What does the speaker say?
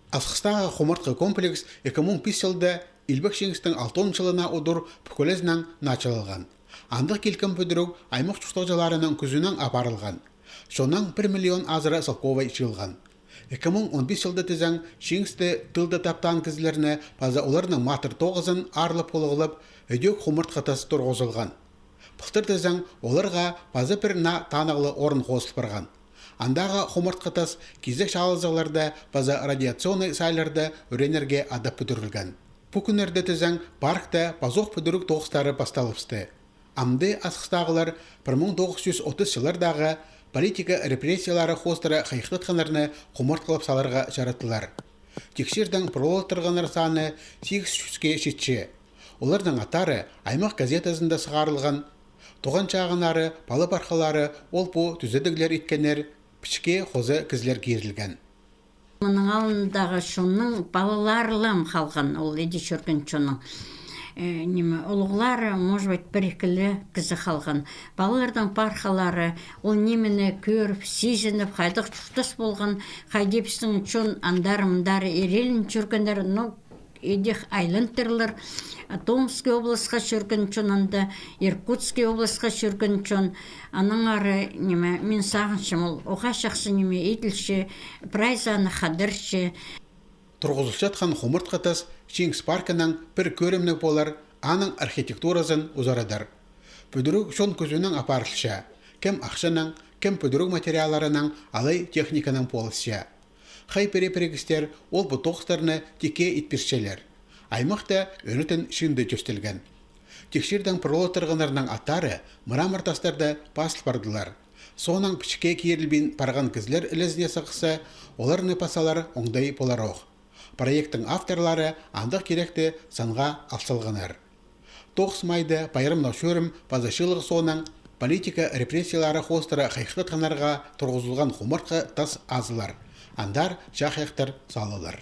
Асқыстағы хомыртқы комплекс 2005 жылда Илбек Шеңістің 6 жылына ұдыр пүкөлезнің началылған. Андық келкен пөдірік аймақ чұқтағжаларының күзінің апарылған. Шонан 1 миллион азыры сылковай жылған. 2015 жылда тізен Шеңісті тылды таптан кізілеріне база оларының матыр 9-ын арлып олығылып, өдек хомыртқатасы тұрғызылған. Пықтыр тізен оларға база бір танығылы орын қосылып барған. Андағы хомыртқатас кезек шалызығыларда база радиационный сайларда өренерге адап бүдірілген. Бұл күнерді тізен паркта базоқ бүдірік тоғыстары басталыпсты. Амды асқыстағылар 1930 жылдардағы политика репрессиялары хостары қайықтытқанарыны хомыртқылып саларға жараттылар. Тексердің пролотырғаныр саны 800-ке жетші. Олардың атары аймақ газетасында сығарылған. Тоған чағынары, балы барқалары, ол бұ түзедігілер еткенер, пішке қозы кізлер керілген. Мұның алындағы шоның балаларылым қалған, ол еді шөрген шоның. Олғылары, может быть, бір-екілі кізі қалған. Балалардың парқалары, ол немені көріп, сезініп, қайдық жұқтас болған, қайдепсің шон андарымдары ерелін жүргендер, едек айлынтырлар, Томский облысқа жүрген чонында, Иркутский облысқа жүрген чон, аның ары мен сағыншым ол, оға шақсы неме етілші, прайзаны қадыршы. Тұрғызылшы атқан хомыртқатас Шеңіс паркының бір көрімні болар, аның архитектуразын ұзарадар. Пөдірік шон көзінің апарылшы, кем ақшының, кем пөдірік материаларының, алай техниканың полысшы. Қай перепірегістер ол бұтоқстарыны теке етпіршелер. Аймақта өнітін шынды жөстілген. Тексердің пролотырғынарының аттары мұрамыр тастарды басыл бардылар. Соның пішке керілбен парған кізлер ілізіне сықысы, оларыны пасалар оңдай болар оқ. Проекттің авторлары андық керекті санға алсылғанар. 9 майды байырымнау шөрім базашылығы соның политика репрессиялары хостары қайықтытқанарға тұрғызылған хомыртқы тас азылар. Андар жақяқтыр салылар.